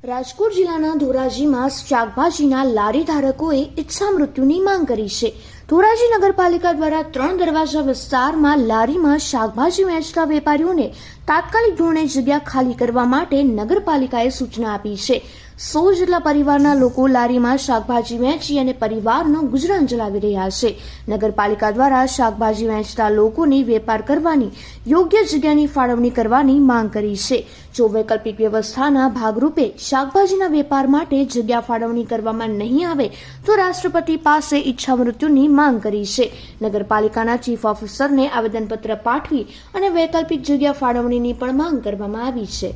રાજકોટ જિલ્લાના ધોરાજીમાં શાકભાજીના લારી ધારકોએ ઈચ્છા મૃત્યુની માંગ કરી છે। ધોરાજી નગરપાલિકા દ્વારા 3 દરવાજા વિસ્તારમાં લારીમાં શાકભાજી વેચતા વેપારીઓને તાત્કાલિક ધોરણે જગ્યા ખાલી કરવા માટે નગરપાલિકાએ સૂચના આપી છે। 100 જેટલા પરિવારના લોકો લારીમાં શાકભાજી વેચી અને પરિવારનું ગુજરાન ચલાવી રહ્યા છે। નગરપાલિકા દ્વારા શાકભાજી વેચતા લોકોને વેપાર કરવાની યોગ્ય જગ્યાની ફાળવણી કરવાની માંગ કરી છે। જો વૈકલ્પિક વ્યવસ્થાના ભાગરૂપે શાકભાજીના વેપાર માટે જગ્યા ફાળવણી કરવામાં નહીં આવે તો રાષ્ટ્રપતિ પાસે ઈચ્છા મૃત્યુની માંગ કરી છે। નગરપાલિકાના ચીફ ઓફિસરને આવેદનપત્ર પાઠવી અને વૈકલ્પિક જગ્યા ફાળવણીની પણ માંગ કરવામાં આવી છે।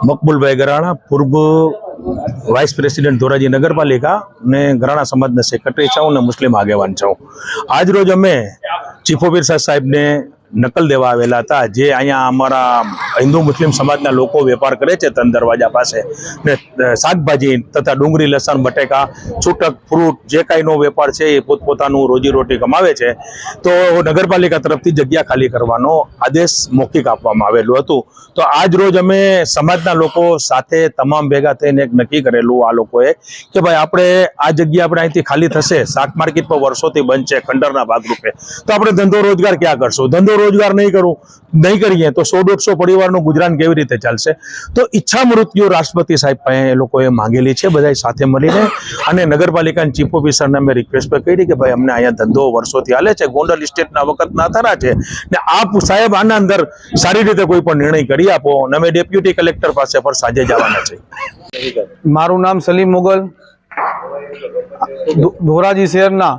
મકબૂલભાઈ ગરાણા, પૂર્વ વાઇસ પ્રેસિડેન્ટ ધોરાજી નગરપાલિકા ને ગરાણા સમાજના સેક્રેટરી છું અને મુસ્લિમ આગેવાન છું। આજ રોજ અમે ચીફ ઓફિસર સાહેબને નકલ દેવા આવેલા હતા, જે અહીંયા અમારા હિન્દુ મુસ્લિમ સમાજના લોકો વેપાર કરે છે 3 દરવાજા પાસે ને શાકભાજી તથા ડુંગળી, લસણ, બટેકા, છૂટક ફ્રૂટ જે કાંઈનો વેપાર છે એ પોતપોતાનું રોજીરોટી કમાવે છે। તો નગરપાલિકા તરફથી જગ્યા ખાલી કરવાનો આદેશ મૌખિક આપવામાં આવેલું હતું। તો આજ રોજ અમે સમાજના લોકો સાથે તમામ ભેગા થઈને એક નક્કી કરેલું આ લોકોએ કે ભાઈ આપણે આ જગ્યા આપણે અહીંથી ખાલી થશે, શાક માર્કેટ પર વર્ષોથી બંધ છે ખંડરના ભાગરૂપે, તો આપણે ધંધો રોજગાર ક્યાં કરશું? ધંધો રોજગાર નહીં કરીએ તો 100-150 પરિવારનું ગુજરાન કેવી રીતે ચાલશે? તો ઈચ્છા મૃત્યુ રાષ્ટ્રપતિ સાહેબ પાસે એ લોકોએ માંગેલી છે બધા સાથે મળીને, અને નગરપાલિકાના ચીફ ઓફિસરને અમે રિક્વેસ્ટ પર કરી કે ભાઈ અમને અહીંયા ધંધો વર્ષોથી હાલે છે, ગોંડલ સ્ટેટના વખતના થરા છે ને આપ સાહેબ આના અંદર સારી રીતે કોઈ પણ નિર્ણય કરી આપો અને અમે ડેપ્યુટી કલેક્ટર પાસે પર સાંજે જવાના છે। મારું નામ સલીમ મુગલ, ધોરાજી શહેરના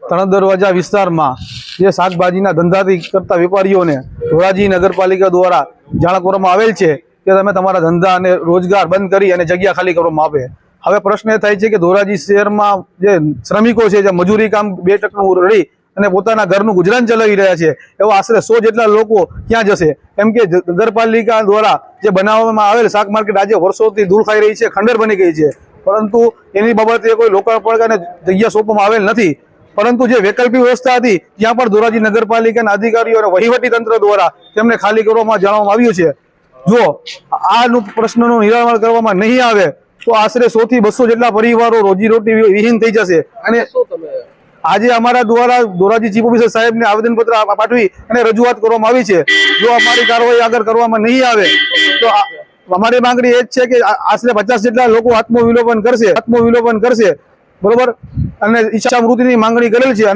3 દરવાજા વિસ્તારમાં જે શાકભાજીના ધંધાથી કરતા વેપારીઓને ધોરાજી નગરપાલિકા દ્વારા જાણ કરવામાં આવેલ છે કે તમે તમારા ધંધા અને રોજગાર બંધ કરી અને જગ્યા ખાલી કરવામાં આવે। હવે પ્રશ્ન એ થાય છે કે ધોરાજી શહેરમાં જે શ્રમિકો છે, જે મજૂરી કામ 2 ટકનું રડી અને પોતાના ઘરનું ગુજરાન ચલાવી રહ્યા છે, એવા આશરે 100 જેટલા લોકો ક્યાં જશે? એમ કે નગરપાલિકા દ્વારા જે બનાવવામાં આવેલ શાક માર્કેટ આજે વર્ષોથી ધૂળ ખાઈ રહી છે, ખંડેર બની ગઈ છે, પરંતુ એની બાબતે કોઈ લોકાર્પણ અને જગ્યા સોંપવામાં આવેલ નથી। પરંતુ જે વૈકલ્પિક વ્યવસ્થા હતી ત્યાં પણ ધોરાજી નગરપાલિકાના અધિકારીઓ અને વહીવટી તંત્ર દ્વારા તેમને ખાલી કરવામાં જણાવવામાં આવ્યું છે। જો આ પ્રશ્નનું નિરાકરણ કરવામાં નહીં આવે તો આશરે 100 થી 200 જેટલા પરિવારો રોજીરોટી વિહીન થઈ જશે। અને આજે અમારા દ્વારા ધોરાજી ચીફ ઓફિસર સાહેબને આવેદનપત્ર પાઠવી અને રજૂઆત કરવામાં આવી છે। જો અમારી કાર્યવાહી આગળ કરવામાં નહીં આવે તો અમારી માંગણી એ જ છે કે આશરે 50 જેટલા લોકો આત્મવિલોપન કરશે, બરોબર, અને ઈચ્છા મૃત્યુની માંગણી કરેલ છે।